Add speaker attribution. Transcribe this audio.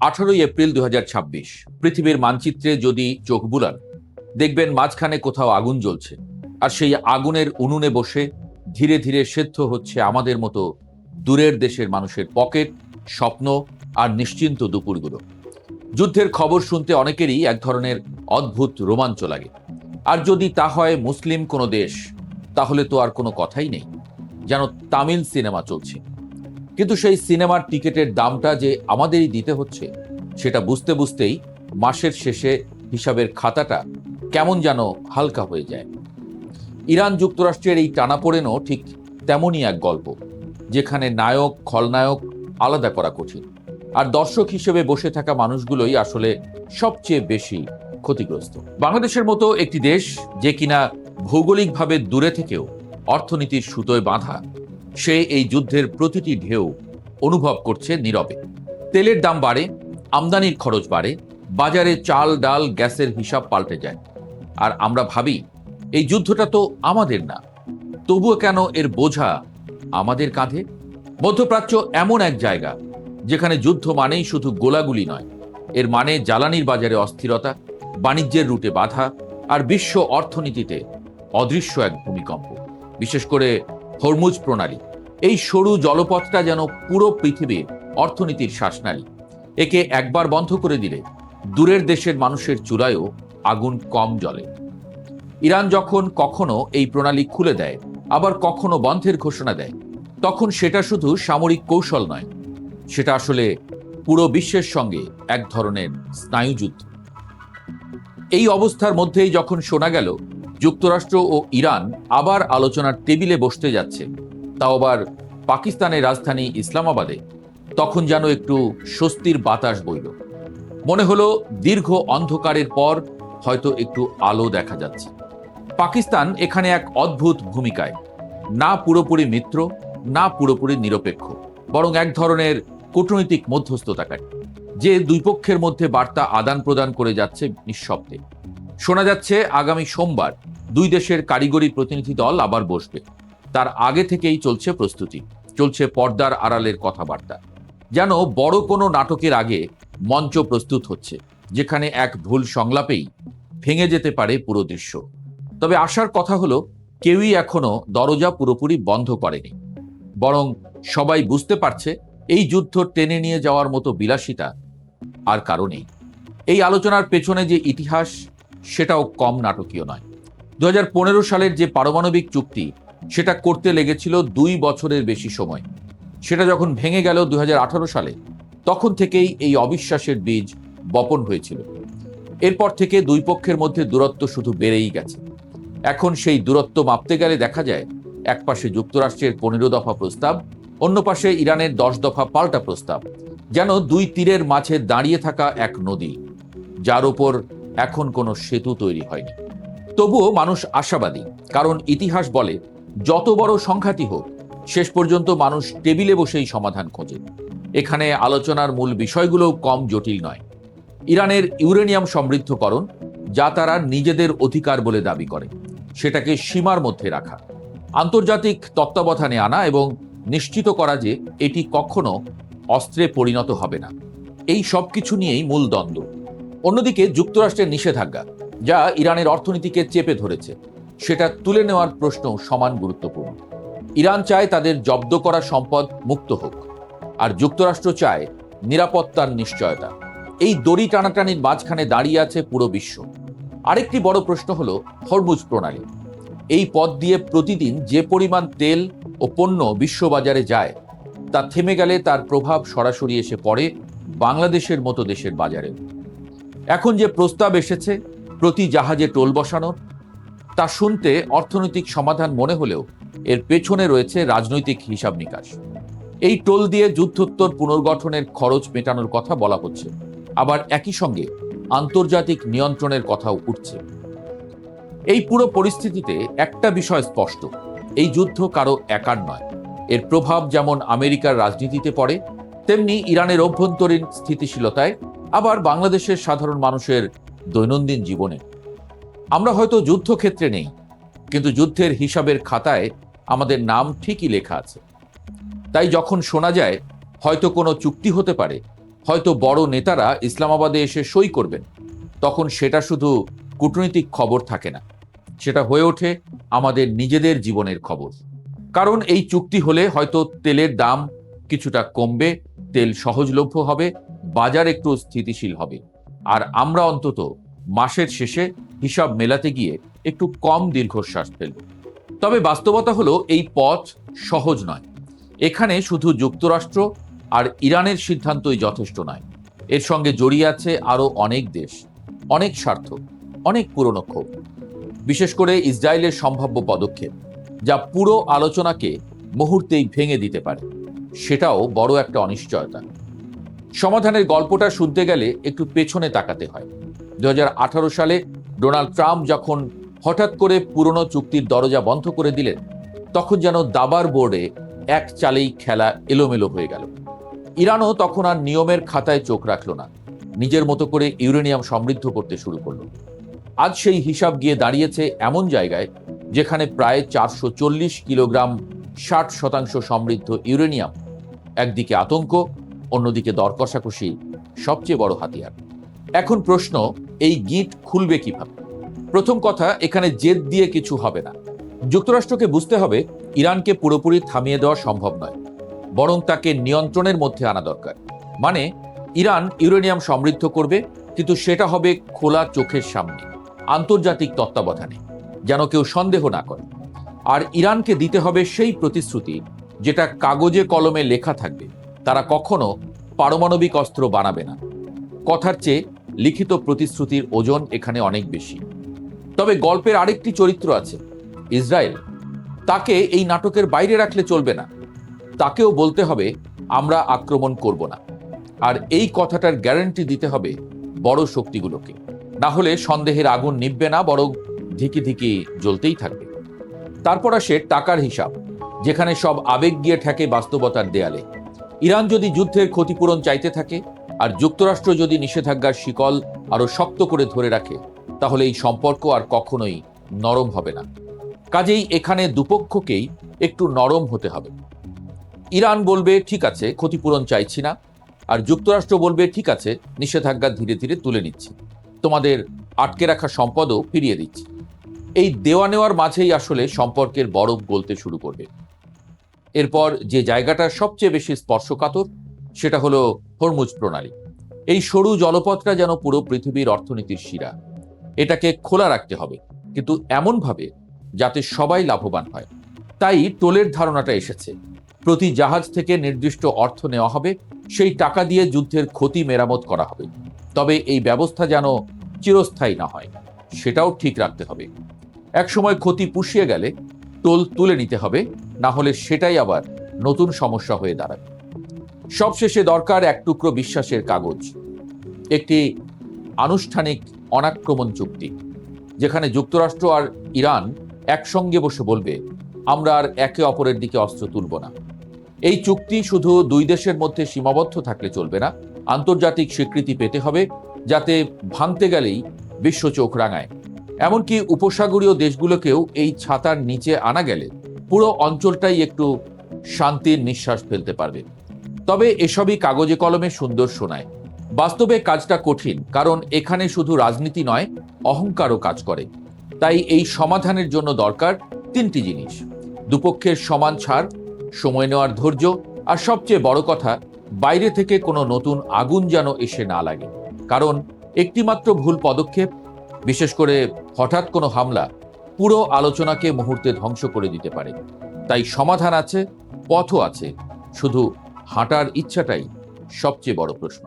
Speaker 1: 18 April 2026। পৃথিবীর মানচিত্রে যদি চোখ বুলান, দেখবেন মাঝখানে কোথাও আগুন জ্বলছে, আর সেই আগুনের উনুনে বসে ধীরে ধীরে সেদ্ধ হচ্ছে আমাদের মতো দূরের দেশের মানুষের পকেট, স্বপ্ন আর নিশ্চিন্ত দুপুরগুলো। যুদ্ধের খবর শুনতে অনেকেরই এক ধরনের অদ্ভুত রোমাঞ্চ লাগে, আর যদি তা হয় মুসলিম কোনো দেশ, তাহলে তো আর কোনো কথাই নেই, যেন তামিল সিনেমা চলছে। কিন্তু সেই সিনেমার টিকিটের দামটা যে আমাদেরই দিতে হচ্ছে, সেটা বুঝতে বুঝতেই মাসের শেষে হিসাবের খাতাটা কেমন যেন হালকা হয়ে যায়। ইরান যুক্তরাষ্ট্রের এই টানাপোড়েনও ঠিক তেমনই এক গল্প, যেখানে নায়ক খলনায়ক আলাদা করা কঠিন, আর দর্শক হিসেবে বসে থাকা মানুষগুলোই আসলে সবচেয়ে বেশি ক্ষতিগ্রস্ত। বাংলাদেশের মতো একটি দেশ, যে কিনা ভৌগোলিকভাবে দূরে থেকেও অর্থনীতির সুতোয় বাঁধা, সে এই যুদ্ধের প্রতিটি ঢেউ অনুভব করছে নীরবে। তেলের দাম বাড়ে, আমদানির খরচ বাড়ে, বাজারে চাল ডাল গ্যাসের হিসাব পাল্টে যায়, আর আমরা ভাবি এই যুদ্ধটা তো আমাদের না, তবুও কেন এর বোঝা আমাদের কাঁধে? মধ্যপ্রাচ্য এমন এক জায়গা যেখানে যুদ্ধ মানেই শুধু গোলাগুলি নয়, এর মানে জ্বালানির বাজারে অস্থিরতা, বাণিজ্যের রুটে বাধা, আর বিশ্ব অর্থনীতিতে অদৃশ্য এক ভূমিকম্প। বিশেষ করে হরমুজ প্রণালী, এই সরু জলপথটা যেন পুরো পৃথিবীর অর্থনীতির শ্বাসনালী। একে একবার বন্ধ করে দিলে দূরের দেশের মানুষের চুলায়ও আগুন কম জ্বলে। ইরান যখন কখনো এই প্রণালী খুলে দেয়, আবার কখনো বন্ধের ঘোষণা দেয়, তখন সেটা শুধু সামরিক কৌশল নয়, সেটা আসলে পুরো বিশ্বের সঙ্গে এক ধরনের স্নায়ুযুদ্ধ। এই অবস্থার মধ্যেই যখন শোনা গেল যুক্তরাষ্ট্র ও ইরান আবার আলোচনার টেবিলে বসতে যাচ্ছে, তাও আবার পাকিস্তানের রাজধানী ইসলামাবাদে, তখন যেন একটু স্বস্তির বাতাস বইল। মনে হলো দীর্ঘ অন্ধকারের পর হয়তো একটু আলো দেখা যাচ্ছে। পাকিস্তান এখানে এক অদ্ভুত ভূমিকায়, না পুরোপুরি মিত্র, না পুরোপুরি নিরপেক্ষ, বরং এক ধরনের কূটনৈতিক মধ্যস্থতাকারী, যে দুই পক্ষের মধ্যে বার্তা আদান প্রদান করে যাচ্ছে নিঃশব্দে। শোনা যাচ্ছে আগামী সোমবার দুই দেশের কারিগরি প্রতিনিধি দল আবার বসবে। তার আগে থেকেই চলছে প্রস্তুতি, চলছে পর্দার আড়ালের কথাবার্তা, যেন বড় কোনো নাটকের আগে মঞ্চ প্রস্তুত হচ্ছে, যেখানে এক ভুল সংলাপেই ভেঙে যেতে পারে পুরো দৃশ্য। তবে আসার কথা হলো, কেউই এখনো দরজা পুরোপুরি বন্ধ করেনি, বরং সবাই বুঝতে পারছে এই যুদ্ধ টেনে নিয়ে যাওয়ার মতো বিলাসিতা আর কারণেই। এই আলোচনার পেছনে যে ইতিহাস, সেটাও কম নাটকীয় নয়। 2015 সালের যে পারমাণবিক চুক্তি, সেটা করতে লেগেছিল 2 বছরের বেশি সময়। সেটা যখন ভেঙে গেল 2018 সালে, তখন থেকেই এই অবিশ্বাসের বীজ বপন হয়েছিল। এরপর থেকে দুই পক্ষের মধ্যে দূরত্ব শুধু বেড়েই গেছে। এখন সেই দূরত্ব মাপতে গেলে দেখা যায়, এক পাশে যুক্তরাষ্ট্রের 15 দফা প্রস্তাব, অন্য পাশে ইরানের 10 দফা পাল্টা প্রস্তাব, যেন দুই তীরের মাঝে দাঁড়িয়ে থাকা এক নদী, যার ওপর এখন কোনো সেতু তৈরি হয়নি। তবুও মানুষ আশাবাদী, কারণ ইতিহাস বলে যত বড় সংঘাতই হোক, শেষ পর্যন্ত মানুষ টেবিলে বসেই সমাধান খোঁজে। এখানে আলোচনার মূল বিষয়গুলোও কম জটিল নয়। ইরানের ইউরেনিয়াম সমৃদ্ধকরণ, যা তারা নিজেদের অধিকার বলে দাবি করে, সেটাকে সীমার মধ্যে রাখা, আন্তর্জাতিক তত্ত্বাবধানে আনা এবং নিশ্চিত করা যে এটি কখনো অস্ত্রে পরিণত হবে না, এই সব কিছু নিয়েই মূল দ্বন্দ্ব। অন্যদিকে যুক্তরাষ্ট্রের নিষেধাজ্ঞা, যা ইরানের অর্থনীতিকে চেপে ধরেছে, সেটা তুলে নেওয়ার প্রশ্ন সমান গুরুত্বপূর্ণ। ইরান চায় তাদের জব্দ করা সম্পদ মুক্ত হোক, আর যুক্তরাষ্ট্র চায় নিরাপত্তার নিশ্চয়তা। এই দড়ি টানাটানির মাঝখানে দাঁড়িয়ে আছে পুরো বিশ্ব। আরেকটি বড় প্রশ্ন হলো হরমুজ প্রণালী। এই পথ দিয়ে প্রতিদিন যে পরিমাণ তেল ও পণ্য বিশ্ববাজারে যায়, তা থেমে গেলে তার প্রভাব সরাসরি এসে পড়ে বাংলাদেশের মতো দেশের বাজারে। এখন যে প্রস্তাব এসেছে প্রতি জাহাজে টোল বসানোর, তা শুনতে অর্থনৈতিক সমাধান মনে হলেও এর পেছনে রয়েছে রাজনৈতিক হিসাব নিকাশ। এই টোল দিয়ে যুদ্ধোত্তর পুনর্গঠনের খরচ মেটানোর কথা বলা হচ্ছে, আবার একই সঙ্গে আন্তর্জাতিক নিয়ন্ত্রণের কথাও উঠছে। এই পুরো পরিস্থিতিতে একটা বিষয় স্পষ্ট, এই যুদ্ধ কারো একার নয়। এর প্রভাব যেমন আমেরিকার রাজনীতিতে পড়ে, তেমনি ইরানের অভ্যন্তরীণ স্থিতিশীলতায়, আবার বাংলাদেশের সাধারণ মানুষের দৈনন্দিন জীবনে। আমরা হয়তো যুদ্ধক্ষেত্রে নেই, কিন্তু যুদ্ধের হিসাবের খাতায় আমাদের নাম ঠিকই লেখা আছে। তাই যখন শোনা যায় হয়তো কোনো চুক্তি হতে পারে, হয়তো বড় নেতারা ইসলামাবাদে এসে সই করবেন, তখন সেটা শুধু কূটনৈতিক খবর থাকে না, সেটা হয়ে ওঠে আমাদের নিজেদের জীবনের খবর। কারণ এই চুক্তি হলে হয়তো তেলের দাম কিছুটা কমবে, তেল সহজলভ্য হবে, বাজার একটু স্থিতিশীল হবে, আর আমরা অন্তত মাসের শেষে হিসাব মেলাতে গিয়ে একটু কম দীর্ঘশ্বাস ফেলব। তবে বাস্তবতা হলো এই পথ সহজ নয়। এখানে শুধু যুক্তরাষ্ট্র আর ইরানের সিদ্ধান্তই যথেষ্ট নয়, এর সঙ্গে জড়িয়ে আছে আরো অনেক দেশ, অনেক স্বার্থ, অনেক পুরনো ক্ষোভ, বিশেষ করে ইসরায়েলের সম্ভাব্য পদক্ষেপ, যা পুরো আলোচনাকে মুহূর্তেই ভেঙে দিতে পারে। সেটাও বড় একটা অনিশ্চয়তা। সমাধানের গল্পটা শুনতে গেলে একটু পেছনে তাকাতে হয়। 2018 সালে ডোনাল্ড ট্রাম্প যখন হঠাৎ করে পুরনো চুক্তির দরজা বন্ধ করে দিলেন, তখন যেন দাবার বোর্ডে এক চালেই খেলা এলোমেলো হয়ে গেল। ইরানও তখন আর নিয়মের খাতায় চোখ রাখল না, নিজের মতো করে ইউরেনিয়াম সমৃদ্ধ করতে শুরু করল। আজ সেই হিসাব গিয়ে দাঁড়িয়েছে এমন জায়গায় যেখানে প্রায় 440 কিলোগ্রাম 60% সমৃদ্ধ ইউরেনিয়াম একদিকে আতঙ্ক, অন্যদিকে দর কষাকষি সবচেয়ে বড় হাতিয়ার। এখন প্রশ্ন, এই গিঁট খুলবে কিভাবে? প্রথম কথা, এখানে জেদ দিয়ে কিছু হবে না। যুক্তরাষ্ট্রকে বুঝতে হবে ইরানকে পুরোপুরি থামিয়ে দেওয়া সম্ভব নয়, বরং তাকে নিয়ন্ত্রণের মধ্যে আনা দরকার। মানে ইরান ইউরেনিয়াম সমৃদ্ধ করবে, কিন্তু সেটা হবে খোলা চোখের সামনে, আন্তর্জাতিক তত্ত্বাবধানে, যেন কেউ সন্দেহ না করে। আর ইরানকে দিতে হবে সেই প্রতিশ্রুতি যেটা কাগজে কলমে লেখা থাকবে, তারা কখনো পারমাণবিক অস্ত্র বানাবে না। কথার চেয়ে লিখিত প্রতিশ্রুতির ওজন এখানে অনেক বেশি। তবে গল্পের আরেকটি চরিত্র আছে, ইসরায়েল। তাকে এই নাটকের বাইরে রাখলে চলবে না, তাকেও বলতে হবে আমরা আক্রমণ করব না। আর এই কথাটার গ্যারান্টি দিতে হবে বড় শক্তিগুলোকে, না হলে সন্দেহের আগুন নিভবে না, বরং ধিকি ধিকি জ্বলতেই থাকবে। তারপর আসে টাকার হিসাব, যেখানে সব আবেগ গিয়ে ঠেকে বাস্তবতার দেয়ালে। ইরান যদি যুদ্ধের ক্ষতিপূরণ চাইতে থাকে, আর যুক্তরাষ্ট্র যদি নিষেধাজ্ঞার শিকল আরো শক্ত করে ধরে রাখে, তাহলে এই সম্পর্ক আর কখনোই নরম হবে না। কাজেই এখানে দুপক্ষকেই একটু নরম হতে হবে। ইরান বলবে ঠিক আছে, ক্ষতিপূরণ চাইছি না, আর যুক্তরাষ্ট্র বলবে ঠিক আছে, নিষেধাজ্ঞা ধীরে ধীরে তুলে নিচ্ছি, তোমাদের আটকে রাখা সম্পদও ফিরিয়ে দিচ্ছি। এই দেওয়া নেওয়ার মাঝেই আসলে সম্পর্কের বরফ গলতে শুরু করবে। এরপর যে জায়গাটা সবচেয়ে বেশি স্পর্শকাতর, সেটা হলো হরমুজ প্রণালী। এই সরু জলপথটা যেন পুরো পৃথিবীর অর্থনীতির শিরা। এটাকে খোলা রাখতে হবে, কিন্তু এমনভাবে যাতে সবাই লাভবান হয়। তাই টোলের ধারণাটা এসেছে। প্রতি জাহাজ থেকে নির্দিষ্ট অর্থ নেওয়া হবে, সেই টাকা দিয়ে যুদ্ধের ক্ষতি মেরামত করা হবে। তবে এই ব্যবস্থা যেন চিরস্থায়ী না হয়, সেটাও ঠিক রাখতে হবে। একসময় ক্ষতি পুষিয়ে গেলে টোল তুলে নিতে হবে, না হলে সেটাই আবার নতুন সমস্যা হয়ে দাঁড়াবে। সবশেষে দরকার এক টুকরো বিশ্বাসের কাগজ, একটি আনুষ্ঠানিক অনাক্রমণ চুক্তি, যেখানে যুক্তরাষ্ট্র আর ইরান একসঙ্গে বসে বলবে আমরা আর একে অপরের দিকে অস্ত্র তুলব না। এই চুক্তি শুধু দুই দেশের মধ্যে সীমাবদ্ধ থাকলে চলবে না, আন্তর্জাতিক স্বীকৃতি পেতে হবে, যাতে ভাঙতে গেলেই বিশ্ব চোখ রাঙায়। এমনকি উপসাগরীয় দেশগুলোকেও এই ছাতার নিচে আনা গেলে পুরো অঞ্চলটাই একটু শান্তির নিঃশ্বাস ফেলতে পারবে। তবে এসবই কাগজে কলমে সুন্দর শোনায়, বাস্তবে কাজটা কঠিন, কারণ এখানে শুধু রাজনীতি নয়, অহংকারও কাজ করে। তাই এই সমাধানের জন্য দরকার তিনটি জিনিস: দুপক্ষের সমান ছাড়, সময় নেওয়ার ধৈর্য, আর সবচেয়ে বড় কথা, বাইরে থেকে কোনো নতুন আগুন যেন এসে না লাগে। কারণ একটিমাত্র ভুল পদক্ষেপ, বিশেষ করে হঠাৎ কোনো হামলা, পুরো আলোচনাকে মুহূর্তে ধ্বংস করে দিতে পারে। তাই সমাধান আছে, পথও আছে, শুধু হাঁটার ইচ্ছাটাই সবচেয়ে বড় প্রশ্ন।